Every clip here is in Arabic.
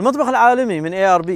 المطبخ العالمي من ARB.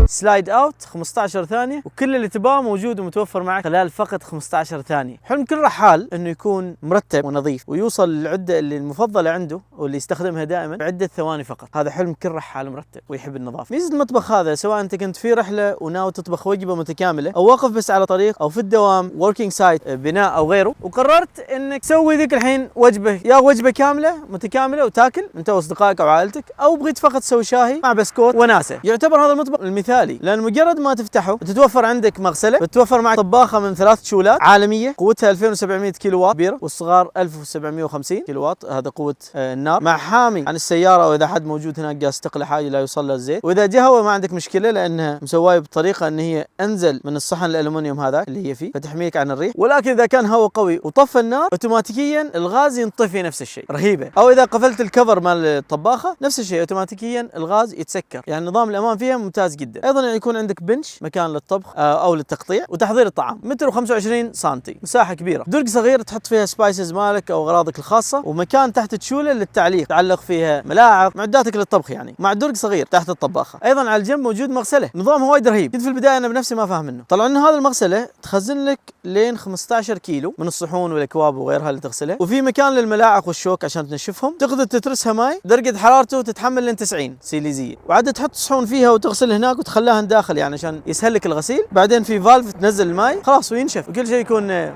سلايد اوت 15 ثانية، وكل اللي تباه موجود ومتوفر معك خلال فقط 15 ثانية. حلم كل رحال انه يكون مرتب ونظيف ويوصل للعدة اللي المفضلة عنده واللي يستخدمها دائما بعدة ثواني فقط. هذا حلم كل رحال مرتب ويحب النظافة. ميزة المطبخ هذا سواء انت كنت في رحلة وناوي تطبخ وجبة متكاملة، او واقف بس على طريق، او في الدوام working site بناء او غيره، وقررت انك تسوي ذيك الحين وجبة، يا وجبة كاملة متكاملة وتاكل انت واصدقائك او عائلتك، او بغيت فقط تسوي شاي مع بسكوت وناسة. يعتبر هذا المطبخ المثالي، لان مجرد ما تفتحه تتوفر عندك مغسله، بتوفر معك طباخه من 3 شولات عالميه قوتها 2700 كيلو واط كبيره، والصغار 1750 كيلو واط، هذا قوه النار، مع حامي عن السياره واذا حد موجود هناك قاس تقلى حاجه لا يوصل له الزيت، واذا جا هواء ما عندك مشكله لانها مسوايه بطريقه ان هي انزل من الصحن الالومنيوم هذا اللي هي فيه فتحميك عن الريح. ولكن اذا كان هواء قوي وطفى النار اوتوماتيكيا الغاز ينطفي نفس الشيء، رهيبه. او اذا قفلت الكفر مال الطباخه نفس الشيء اوتوماتيكيا الغاز يتسكر، يعني نظام الامان فيها ممتاز جدا. ايضا يعني يكون عندك بنش مكان للطبخ او للتقطيع وتحضير الطعام، متر و25 سنتي، مساحه كبيره، درج صغير تحط فيها سبايسز مالك او اغراضك الخاصه، ومكان تحت تشوله للتعليق تعلق فيها ملاعق معداتك للطبخ يعني، مع درج صغير تحت الطباخه. ايضا على الجنب موجود مغسله، نظامها وايد رهيب. كنت في البدايه انا بنفسي ما فاهم منه، طلعوا لنا هذه المغسله تخزن لك لين 15 كيلو من الصحون والاكواب وغيرها اللي تغسلها، وفي مكان للملاعق والشوك عشان تنشفهم، تقدر تترسها ماي، درجه حرارته تتحمل لين 90 سيليزيه، وعاد تحط صحون فيها وتغسل هناك وتخليها داخل يعني عشان يسهل لك الغسيل. بعدين في فالف تنزل الماء خلاص وينشف، وكل شيء يكون.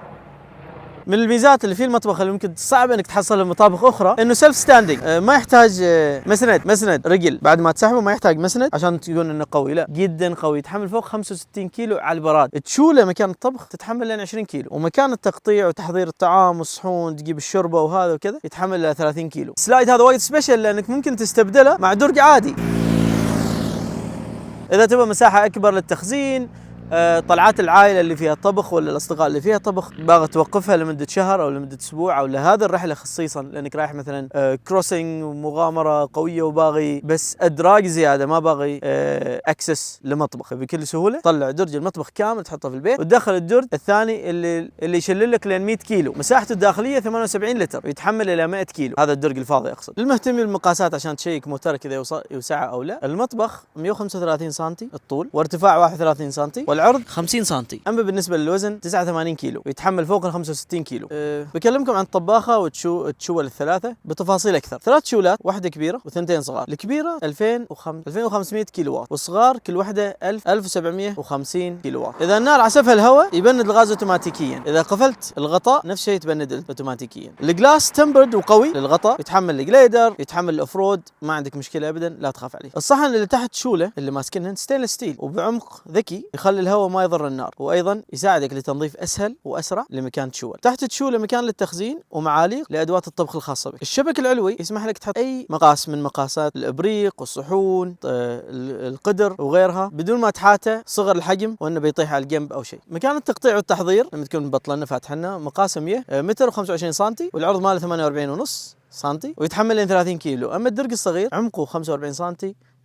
من الميزات اللي في المطبخ اللي ممكن صعب انك تحصلها في مطابخ اخرى انه سيلف ستاندينج، ما يحتاج مسند رجل بعد ما تسحبه، ما يحتاج مسند عشان تكون انه قوي، لا جدا قوي، يتحمل فوق 65 كيلو على البراد. تشوله مكان الطبخ تتحمل لين 20 كيلو، ومكان التقطيع وتحضير الطعام والصحون تجيب الشوربه وهذا وكذا يتحمل 30 كيلو. السلايد هذا وايد سبيشل لانك ممكن تستبدله مع درج عادي اذا تبغى مساحه اكبر للتخزين. طلعات العائله اللي فيها طبخ ولا الاصدقاء اللي فيها طبخ باغي توقفها لمده شهر او لمده اسبوع او لهذه الرحله خصيصا لانك رايح مثلا كروسنج ومغامره قويه وباغي بس ادراج زياده، ما باغي اكسس لمطبخ، بكل سهوله طلع درج المطبخ كامل تحطه في البيت، وتدخل الدرج الثاني اللي يشلل لك لين 100 كيلو، مساحته الداخليه 78 لتر ويتحمل الى 100 كيلو، هذا الدرج الفاضي اقصد. للمهتم بالمقاسات عشان تشيك موترك اذا يوسعه او لا، المطبخ 135 سم الطول وارتفاع 31 سم والعرض 50 سم، اما بالنسبه للوزن 89 كيلو ويتحمل فوق ال 65 كيلو. بكلمكم عن الطباخه والتشول الثلاثه بتفاصيل اكثر. 3 شولات، واحده كبيره وثنتين صغار. الكبيره 2500 كيلو واط، والصغار كل واحده 1750 كيلو واط. اذا النار عسفها الهواء يبند الغاز اوتوماتيكيا، اذا قفلت الغطاء نفس الشيء تبند اوتوماتيكيا. الجلاس تمبرد وقوي للغطاء، يتحمل الجليدر، يتحمل الاوفرود، ما عندك مشكله ابدا، لا تخاف عليه. الصحن اللي تحت شوله اللي ماسكنهن ستينلس ستيل وبعمق ذكي يخلي الهواء ما يضر النار، وايضا يساعدك لتنظيف اسهل واسرع لمكان تشول. تحت تشوله مكان للتخزين ومعاليق لادوات الطبخ الخاصه بك. الشبك العلوي يسمح لك تحط اي مقاس من مقاسات الابريق والصحون القدر وغيرها بدون ما تحاته صغر الحجم وانه بيطيح على الجنب او شيء. مكان التقطيع والتحضير لما تكون بطلنا فاتحنا مقاسه 100 متر و25 سم، والعرض ماله 48.5 سم ويتحمل لين 30 كيلو. اما الدرج الصغير عمقه 45 سم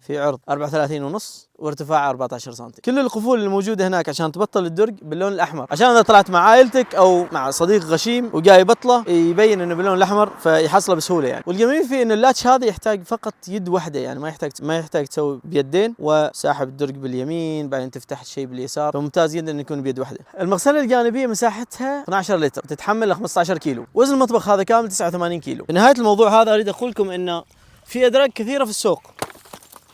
في عرض 34.5 وارتفاع 14 سم. كل القفول الموجوده هناك عشان تبطل الدرج باللون الاحمر، عشان اذا طلعت مع عائلتك او مع صديق غشيم وجاي يبطله يبين انه باللون الاحمر فيحصله بسهوله يعني. والجميل فيه انه اللاتش هذا يحتاج فقط يد واحده، يعني ما يحتاج تسوي بيدين وساحب الدرج باليمين بعدين تفتح الشيء باليسار، فممتاز جدا انه يكون بيد واحده. المغسله الجانبيه مساحتها 12 لتر تتحمل 15 كيلو، وزن المطبخ هذا كامل 89 كيلو. في نهايه الموضوع هذا اريد اقول لكم انه في ادراج كثيره في السوق،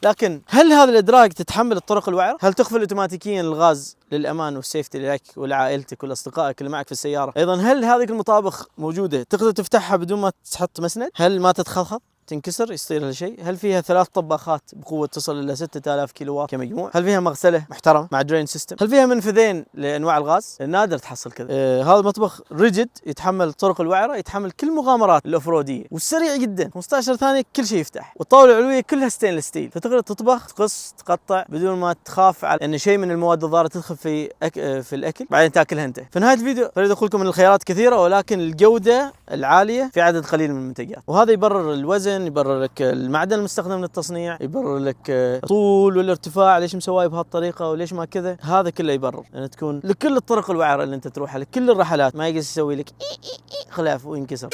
لكن هل هذه الادراج تتحمل الطرق الوعره؟ هل تقفل اوتوماتيكيا الغاز للامان والسيفتي لك ولعائلتك ولاصدقائك اللي معك في السياره؟ ايضا هل هذه المطابخ موجوده تقدر تفتحها بدون ما تحط مسند؟ هل ما تتخلخل تنكسر يصير لها شيء؟ هل فيها 3 طباخات بقوه تصل الى 6000 كيلو واط كمجموع؟ هل فيها مغسله محترمه مع درين سيستم؟ هل فيها منفذين لانواع الغاز؟ نادر تحصل كذا. هذا المطبخ ريجد يتحمل الطرق الوعره، يتحمل كل مغامرات الاوفروديه، والسريع جدا 15 ثانيه كل شيء يفتح، والطاوله العلويه كلها ستينلس ستيل، فتقدر تطبخ تقص تقطع بدون ما تخاف على ان شيء من المواد الضاره تدخل في الاكل بعدين تاكلها انت. في نهايه الفيديو اريد اقول لكم ان الخيارات كثيره ولكن الجوده العاليه في عدد قليل من المنتجات، وهذا يبرر الوزن الوزن، يبرر لك المعدن المستخدم للتصنيع، يبرر لك طول والارتفاع ليش مسويه بهالطريقه وليش ما كذا. هذا كله يبرر يعني تكون لكل الطرق الوعره اللي انت تروحها، لكل الرحلات، ما يجلس يسوي لك خلاف وينكسر.